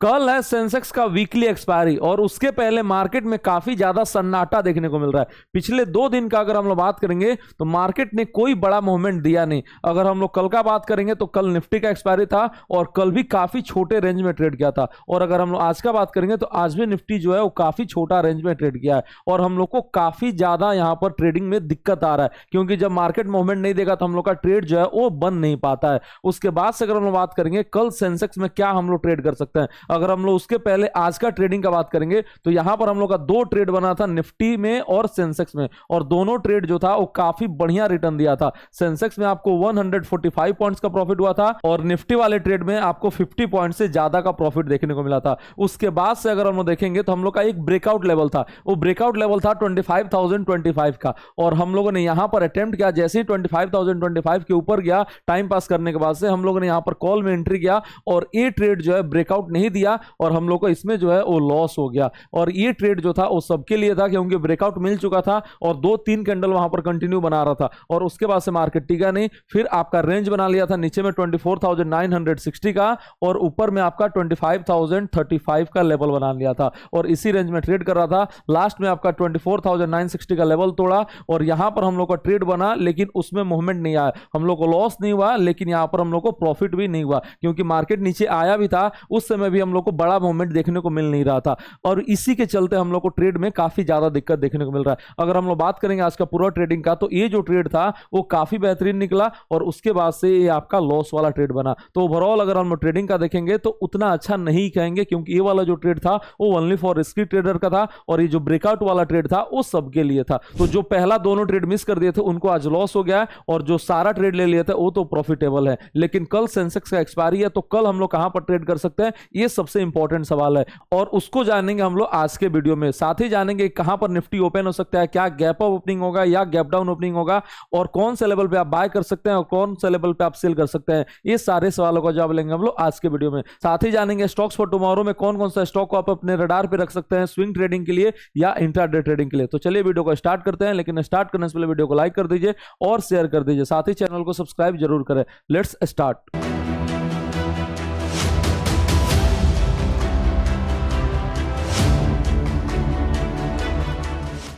कल है सेंसेक्स का वीकली एक्सपायरी और उसके पहले मार्केट में काफी ज्यादा सन्नाटा देखने को मिल रहा है। पिछले 2 दिन का अगर हम लोग बात करेंगे तो मार्केट ने कोई बड़ा मूवमेंट दिया नहीं। अगर हम लोग कल का बात करेंगे तो कल निफ्टी का एक्सपायरी था और कल भी काफी छोटे रेंज में ट्रेड किया था। और अगर हम लोग आज का बात करेंगे तो आज भी निफ्टी जो है वो काफी छोटा रेंज में ट्रेड किया है और हम लोग को काफी ज्यादा यहां पर ट्रेडिंग में दिक्कत आ रहा है, क्योंकि जब मार्केट मूवमेंट नहीं देगा तो हम लोग का ट्रेड जो है वो बन नहीं पाता है। उसके बाद से अगर हम लोग बात करेंगे कल सेंसेक्स में क्या हम लोग ट्रेड कर सकते हैं, अगर हम लोग उसके पहले आज का ट्रेडिंग का बात करेंगे तो यहां पर हम लोग का 2 ट्रेड बना था निफ्टी में और सेंसेक्स में, और दोनों ट्रेड जो था वो काफी बढ़िया रिटर्न दिया था। सेंसेक्स में आपको 145 पॉइंट्स का प्रॉफिट हुआ था और निफ्टी वाले ट्रेड में आपको 50 पॉइंट से ज्यादा का प्रॉफिट देखने को मिला था। उसके बाद से अगर हम लोग देखेंगे तो हम लोग का एक ब्रेकआउट लेवल था, वो ब्रेकआउट लेवल था 25,025 का, और हम लोगों ने यहां पर अटेम्प्ट किया। जैसे ही 25,025 के ऊपर गया टाइम पास करने के बाद से हम लोगों ने यहां पर कॉल में एंट्री किया और ये ट्रेड जो है ब्रेकआउट नहीं दिया और हम लोग को इसमें जो है वो लॉस हो गया। और ये ट्रेड जो था वो सबके लिए था क्योंकि ब्रेकआउट मिल चुका था और 2-3 कैंडल वहां पर कंटिन्यू बना रहा था और उसके बाद से मार्केट टिका नहीं। फिर आपका रेंज बना लिया था नीचे में 24,960 का और ऊपर में आपका 25,035 का लेवल बना लिया था और इसी रेंज में ट्रेड कर रहा था। लास्ट में आपका 24,960 का लेवल तोड़ा और यहां पर हम लोग का ट्रेड बना, लेकिन उसमें मूवमेंट नहीं आया, हम लोग को लॉस नहीं हुआ, लेकिन यहां पर हम लोग को प्रॉफिट भी नहीं हुआ क्योंकि मार्केट नीचे आया भी था। उस समय भी हम लोग को बड़ा मूवमेंट देखने को मिल नहीं रहा था और इसी के चलते हम लोग को ट्रेड में काफी ज्यादा दिक्कत देखने को मिल रहा है। अगर हम लोग बात करेंगे आज का पूरा ट्रेडिंग का तो ये जो ट्रेड था वो काफी बेहतरीन निकला और उसके बाद से ये आपका लॉस वाला ट्रेड बना। तो ओवरऑल अगर हम लोग ट्रेडिंग का देखेंगे तो उतना अच्छा नहीं कहेंगे क्योंकि ये वाला जो ट्रेड था वो ओनली फॉर रिस्की ट्रेडर का था और ये जो ब्रेकआउट वाला ट्रेड था वो सबके लिए था। तो जो पहला दोनों ट्रेड मिस कर दिए थे उनको आज लॉस हो गया है और जो सारा ट्रेड ले लिए थे वो तो प्रॉफिटेबल है। लेकिन कल सेंसेक्स का एक्सपायरी है तो कल हम लोग कहां पर ट्रेड कर सकते हैं, ये सबसे इंपॉर्टेंट सवाल है और उसको जानेंगे हम लोग आज के वीडियो में। साथ ही जानेंगे कहां पर निफ्टी ओपन हो सकता है, क्या गैप अप ओपनिंग होगा या गैप डाउन ओपनिंग होगा और कौन से लेवल पे आप बाय कर सकते हैं और कौन से लेवल पे आप सेल कर सकते हैं। ये सारे सवालों का जवाब लेंगे हम लोग आज के वीडियो में। साथ ही जानेंगे स्टॉक्स फॉर टुमारो में कौन कौन सा स्टॉक को आप अपने रडार पे रख सकते हैं स्विंग ट्रेडिंग के लिए या इंट्राडे ट्रेडिंग के लिए। तो चलिए वीडियो को स्टार्ट करते हैं, लेकिन स्टार्ट करने से पहले वीडियो को लाइक कर दीजिए और शेयर कर दीजिए, साथ ही चैनल को सब्सक्राइब जरूर करें। Let's start.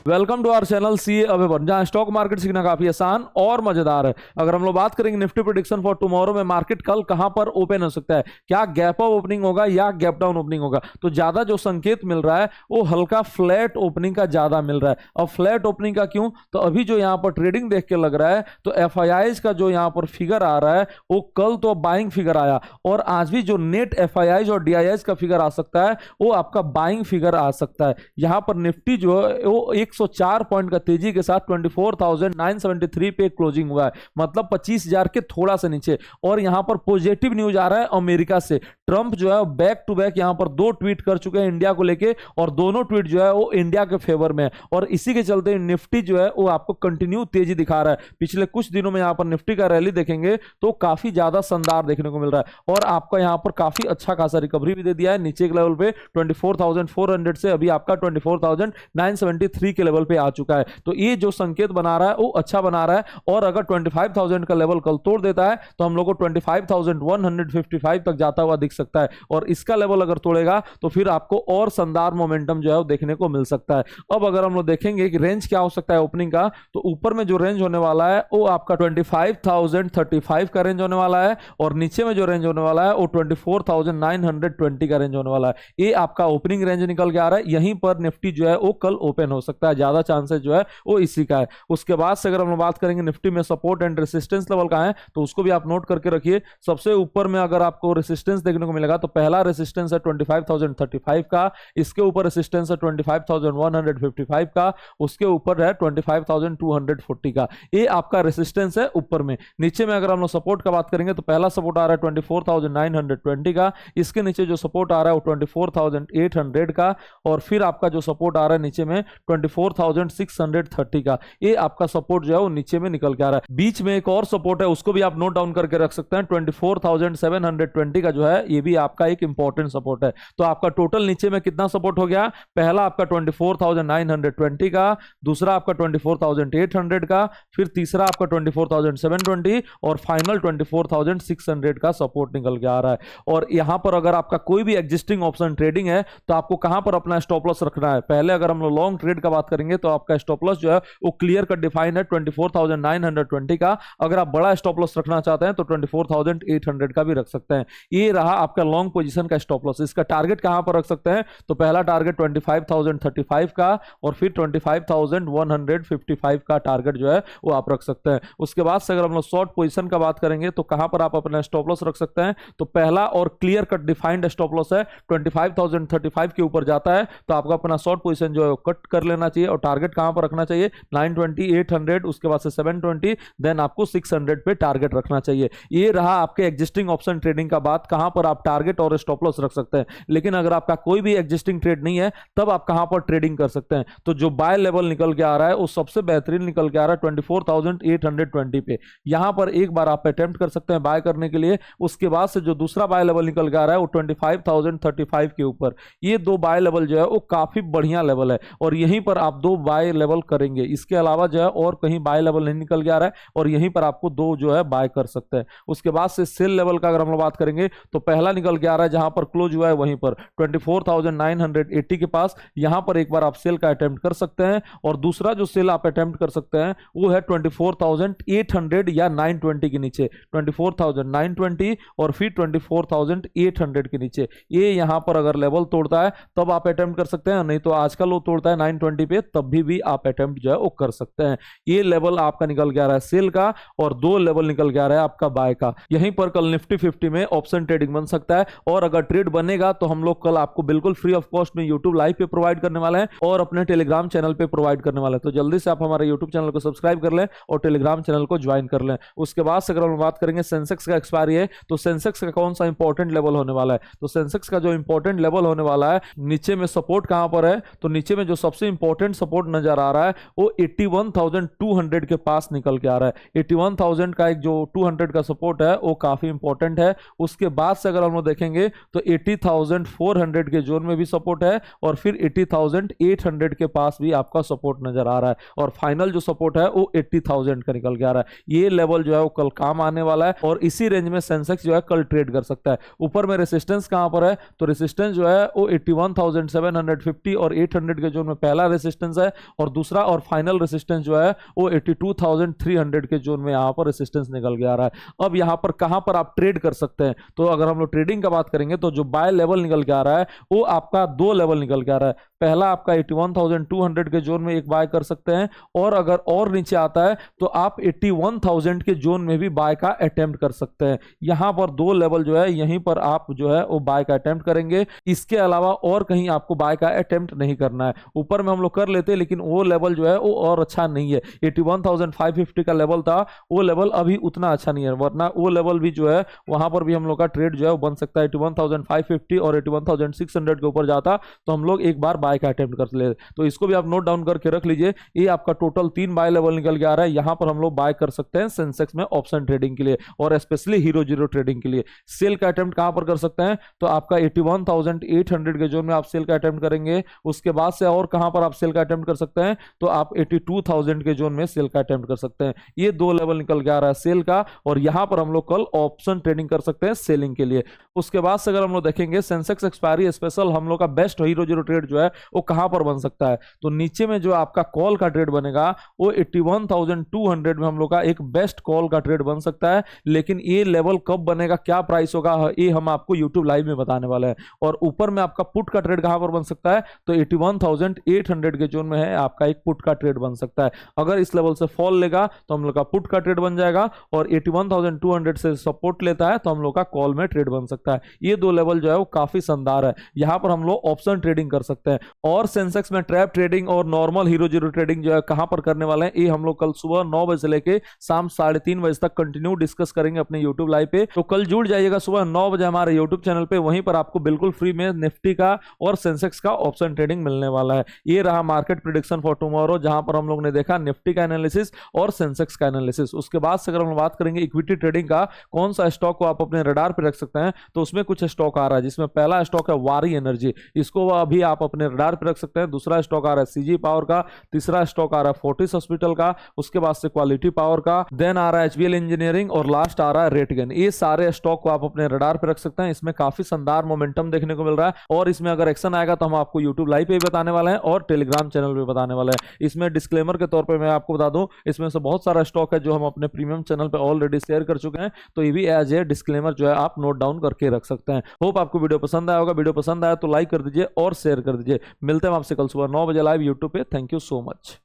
Welcome to our channel CA अवेबर, जहां स्टॉक मार्केट सीखना काफी आसान और मजेदार है। अगर हम लोग बात करेंगे निफ्टी प्रेडिक्शन फॉर टुमारो में मार्केट कल कहां पर ओपन हो सकता है, क्या गैप अप ओपनिंग होगा या गैप डाउन ओपनिंग होगा, तो ज्यादा जो संकेत मिल रहा है वो हल्का फ्लैट ओपनिंग का ज्यादा मिल रहा है। अब फ्लैट ओपनिंग का क्यों, तो अभी जो यहां पर ट्रेडिंग देख के लग रहा है तो एफआईआईज का जो यहां पर फिगर आ रहा है वो कल तो बाइंग फिगर आया और आज भी जो नेट एफआईआईज और डीआईआईज का फिगर आ सकता है वो आपका बाइंग फिगर आ सकता है। यहां पर निफ्टी जो है वो 104 पॉइंट का तेजी के साथ 24,973 पे क्लोजिंग हुआ है, मतलब 25,000 के थोड़ा सा नीचे। और यहां पर पॉजिटिव न्यूज आ रहा है अमेरिका से। ट्रंप जो है बैक टू बैक यहां पर 2 ट्वीट कर चुके हैं इंडिया को लेके और दोनों ट्वीट जो है वो इंडिया के फेवर में है और इसी के चलते निफ्टी जो है वो आपको कंटिन्यू तेजी दिखा रहा है। पिछले कुछ दिनों में यहां पर निफ्टी का रैली देखेंगे तो काफी ज्यादा शानदार देखने को मिल रहा है और आपका यहां पर काफी अच्छा खासा रिकवरी भी दे दिया है। नीचे के लेवल पे 24,400 से अभी आपका 24,973 के लेवल पे आ चुका है। तो ये जो संकेत बना रहा है वो अच्छा बना रहा है और अगर 25,000 का लेवल कल तोड़ देता है तो हम लोग को 25,155 तक जाता हुआ दिख सकता है और इसका लेवल अगर तोड़ेगा तो फिर आपको और शानदार मोमेंटम जो है वो देखने को मिल सकता है। अब अगर हम लोग देखेंगे कि रेंज क्या हो सकता है ओपनिंग का, तो ऊपर में जो रेंज होने वाला है वो आपका 25,035 का रेंज होने वाला है और नीचे में जो रेंज होने वाला है वो 24,920 का रेंज होने वाला है। ये आपका ओपनिंग रेंज निकल के आ रहा है, यहीं पर निफ्टी जो है वो कल ओपन हो सकता है, ज्यादा चांसेस जो है वो इसी का है। उसके बाद से अगर हम बात करेंगे निफ्टी में सपोर्ट एंड रेसिस्टेंस लेवल का है तो उसको भी आप नोट करके रखिए। सबसे ऊपर में अगर आपको रेसिस्टेंस देखने को मिलेगा तो पहला रेसिस्टेंस है 25,035 का, इसके ऊपर रेसिस्टेंस है 25,155 का, उसके ऊपर है 25,240 का। ये आपका रेसिस्टेंस है ऊपर में। नीचे में अगर हम लोग सपोर्ट का बात करेंगे तो पहला सपोर्ट आ रहा है 24,920 का, इसके नीचे जो सपोर्ट आ रहा है वो 24,800 का और फिर आपका जो सपोर्ट आ रहा है नीचे में 24,000 24,630 का, ये आपका सपोर्ट जो है वो नीचे में निकल के आ रहा है। बीच में एक और सपोर्ट है, उसको भी आप नोट डाउन करके रख सकते हैं, 24,720 का जो है ये भी आपका एक इंपॉर्टेंट सपोर्ट है। तो आपका टोटल नीचे में कितना सपोर्ट हो गया, पहला आपका 24,920 का, दूसरा आपका 24,800 का, फिर तीसरा आपका 24,720 और फाइनल 24,600 का सपोर्ट निकल के आ रहा है। और यहां पर अगर आपका कोई भी एग्जिस्टिंग ऑप्शन ट्रेडिंग है तो आपको कहां पर अपना स्टॉप लॉस रखना है। पहले अगर हम लोग लॉन्ग ट्रेड का बात करेंगे तो आपका स्टॉप लॉस जो है वो क्लियर कट डिफाइंड है 24,920 का। अगर आप बड़ा स्टॉप लॉस रखना चाहते हैं तो 24,800 का भी रख सकते हैं। ये रहा आपका लॉन्ग पोजीशन का स्टॉप लॉस। इसका टारगेट कहां पर रख सकते हैं, तो पहला टारगेट 25,035 का और फिर 25,155 का टारगेट जो है वो आप रख सकते हैं। उसके बाद से अगर हम लोग शॉर्ट पोजीशन का बात करेंगे तो कहां पर आप अपना स्टॉप लॉस रख सकते हैं, तो पहला और clear cut defined stop loss है 25,035 के ऊपर जाता है तो आपको अपना शॉर्ट पोजीशन जो है कट कर लेना चाहिए। और टारगेट कहां पर रखना चाहिए, 920, 800, उसके बाद से 720, देन आपको 600 पे टारगेट रखना चाहिए। ये रहा आपके एग्जिस्टिंग ऑप्शन ट्रेडिंग का बात, कहां पर आप टारगेट और स्टॉप लॉस रख सकते हैं। लेकिन अगर आपका कोई भी एग्जिस्टिंग ट्रेड नहीं है तब आप कहां पर ट्रेडिंग कर सकते हैं, तो जो बाय लेवल निकल के आ रहा है वो सबसे बेहतरीन निकल के आ रहा है 24,820 पे। यहां पर एक बार आप अटेम्प्ट कर सकते हैं बाय करने के लिए। उसके बाद से जो दूसरा बाय लेवल निकल के आ रहा है वो 25,035 के ऊपर। ये दो बाय लेवल जो है वो काफी बढ़िया लेवल है और यहीं पर आप दो बाय लेवल करेंगे। इसके अलावा जो है और कहीं बाय लेवल नहीं निकल के आ रहा है और यहीं पर आपको दो जो है बाय कर सकते हैं। उसके बाद से सेल लेवल का अगर हम लोग बात करेंगे तो पहला निकल के आ रहा है जहां पर क्लोज हुआ है वहीं पर 24,980 के पास, यहां पर एक बार आप सेल का अटेम्प्ट कर सकते हैं। और दूसरा जो सेल आप अटेम्प्ट कर सकते हैं वो है 24,800 या 920 के नीचे, 24,920 और फिर 24,800 के नीचे। ये यहां पर अगर लेवल तोड़ता है तब आप अटेम्प्ट कर सकते हैं, नहीं तो आजकल वो तोड़ता है 920 पे तब भी आप अटेम्प्ट जो है वो कर सकते हैं। ये लेवल आपका निकल के आ रहा है सेल का और दो लेवल निकल के आ रहा है आपका बाय का। यहीं पर कल निफ्टी 50 में ऑप्शन ट्रेडिंग बन सकता है और अगर ट्रेड बनेगा तो हम लोग कल आपको बिल्कुल फ्री ऑफ कॉस्ट में यूट्यूब लाइव पे प्रोवाइड करने वाले हैं और अपने टेलीग्राम चैनल पे प्रोवाइड करने वाले हैं। तो जल्दी से आप हमारे यूट्यूब चैनल को सब्सक्राइब कर लें और टेलीग्राम चैनल को ज्वाइन कर लें। उसके बाद से अगर हम बात करेंगे सेंसेक्स का एक्सपायरी है तो सेंसेक्स का कौन सा इंपॉर्टेंट लेवल होने वाला है, तो सेंसेक्स का जो इंपॉर्टेंट लेवल होने वाला है नीचे में सपोर्ट कहां पर है, तो नीचे में जो सबसे इंपॉर्टेंट सपोर्ट नजर आ रहा है वो 81,200 के पास निकल के आ रहा है। 81,000 का एक जो 200 का सपोर्ट है वो काफी इंपॉर्टेंट है। उसके बाद से अगर हम लोग देखेंगे तो 80,400 के जोन में भी सपोर्ट है और फिर 80,800 के पास भी आपका सपोर्ट नजर आ रहा है और फाइनल जो सपोर्ट है वो 80,000 का निकल के आ रहा है। ये लेवल जो है वो कल काम आने वाला है और इसी रेंज में सेंसेक्स जो है कल ट्रेड कर सकता है। ऊपर में रेसिस्टेंस कहां पर है, तो रेसिस्टेंस जो है वो 81,750 और 800 के जोन में पहला रेसिस्टेंस है और दूसरा और फाइनल रेसिस्टेंस जो है वो 82,300 के जोन में यहां पर रेसिस्टेंस निकल के आ रहा है। अब यहां पर कहां पर आप ट्रेड कर सकते हैं, तो अगर हम लोग ट्रेडिंग का बात करेंगे तो जो बाय लेवल निकल के आ रहा है वो आपका दो लेवल निकल के आ रहा है। पहला आपका 81,200 के जोन में एक बाय कर सकते हैं और अगर और नीचे आता है तो आप 81,000 के जोन में भी बाय का अटेम्प्ट कर सकते हैं। यहां पर दो लेवल जो है यहीं पर आप जो है वो बाय का अटेम्प्ट करेंगे, इसके अलावा और कहीं आपको बाय का अटेम्प्ट नहीं करना है। ऊपर में हम लोग कर लेते हैं लेकिन वो लेवल जो है वो और अच्छा नहीं है। 81,550 का लेवल था, वो लेवल अभी उतना अच्छा नहीं है, वरना वो लेवल भी जो है वहां पर भी हम लोग का ट्रेड जो है वो बन सकता है। 81,550 और 81,600 के ऊपर जाता तो हम लोग एक बार बाय का अटेम्प्ट कर ले, तो इसको भी आप नोट डाउन करके रख लीजिए। ये आपका टोटल 3 बाय लेवल निकल के आ रहा है, यहां पर हम लोग बाय कर सकते हैं सेंसेक्स में ऑप्शन ट्रेडिंग के लिए और स्पेशली हीरो जीरो ट्रेडिंग के लिए। सेल का अटेम्प्ट कहां पर कर सकते हैं, तो आपका 81,800 के जोन में आप सेल का अटेम्प्ट करेंगे। उसके बाद से और कहां पर आप सेल का अटेम्प्ट कर सकते हैं, तो आप 82,000 के जोन में सेल का अटेम्प्ट कर सकते हैं। ये दो लेवल निकल के आ रहा है सेल का और यहां पर हम लोग कल ऑप्शन ट्रेडिंग कर सकते हैं सेलिंग के लिए। उसके बाद से अगर हम लोग देखेंगे सेंसेक्स एक्सपायरी स्पेशल हम लोग का बेस्ट हीरो जीरो ट्रेड जो है वो कहां पर बन सकता है, तो नीचे में जो आपका कॉल का ट्रेड बनेगा वो 81,200 में हम लोग का एक बेस्ट कॉल का ट्रेड बन सकता है। लेकिन ये लेवल कब बनेगा, क्या प्राइस होगा, ये हम आपको यूट्यूब लाइव में बताने वाले हैं। और ऊपर में आपका पुट का ट्रेड कहां पर बन सकता है, तो 81,800 के जोन में है आपका एक पुट का ट्रेड बन सकता है। अगर इस लेवल से फॉल लेगा तो हम लोग का पुट का ट्रेड बन जाएगा और 81,200 से सपोर्ट लेता है तो हम लोग का कॉल में ट्रेड बन सकता है। ये दो लेवल जो है वो काफी शानदार है, यहां पर हम लोग ऑप्शन ट्रेडिंग कर सकते हैं। और सेंसेक्स में ट्रैप ट्रेडिंग और नॉर्मल हीरो जीरो ट्रेडिंग जो है कहां पर करने वाले हैं, ये हम लोग कल सुबह 9 बजे से लेके शाम 3:30 बजे तक कंटिन्यू डिस्कस करेंगे अपने यूट्यूब लाइव पे। तो कल जुड़ जाइएगा सुबह 9 बजे हमारे यूट्यूब चैनल पे, वहीं पर आपको बिल्कुल फ्री में निफ्टी का और सेंसेक्स का ऑप्शन ट्रेडिंग मिलने वाला है। ये रहा मार्केट प्रिडिक्शन फॉर टुमारो, जहां पर हम लोग ने देखा निफ्टी का एनालिसिस और सेंसेक्स का एनालिसिस। उसके बाद से अगर हम बात करेंगे इक्विटी ट्रेडिंग का, कौन सा स्टॉक को आप अपने रडार पे रख सकते हैं, तो उसमें कुछ स्टॉक आ रहा है, जिसमें पहला स्टॉक है वारी एनर्जी, इसको अभी आप अपने रडार पे रख सकते हैं। दूसरा स्टॉक आ रहा है सीजी पावर का, तीसरा स्टॉक आ रहा है फोर्टिस हॉस्पिटल का, उसके बाद से क्वालिटी पावर का, देन आ रहा है एचबीएल इंजीनियरिंग और लास्ट आ रहा है रेटगन। ये सारे स्टॉक को आप अपने रडार पे रख सकते हैं। इसमें काफी शानदार मोमेंटम देखने को मिल रहा है और इसमें अगर एक्शन आएगा तो हम आपको यूट्यूब लाइव पे बताने वाले हैं और टेलीग्राम चैनल पे बताने वाले हैं। इसमें डिस्क्लेमर के तौर पे मैं आपको बता दूं, इसमें से बहुत सारा स्टॉक है जो हम अपने प्रीमियम चैनल पे ऑलरेडी शेयर कर चुके हैं, तो ये भी एज ए डिस्क्लेमर जो है आप नोट डाउन करके रख सकते हैं। होप आपको वीडियो पसंद आया होगा। वीडियो पसंद आया तो लाइक कर दीजिए और शेयर कर दीजिए। मिलते हैं आपसे कल सुबह 9 बजे लाइव यूट्यूब पे। Thank you so much.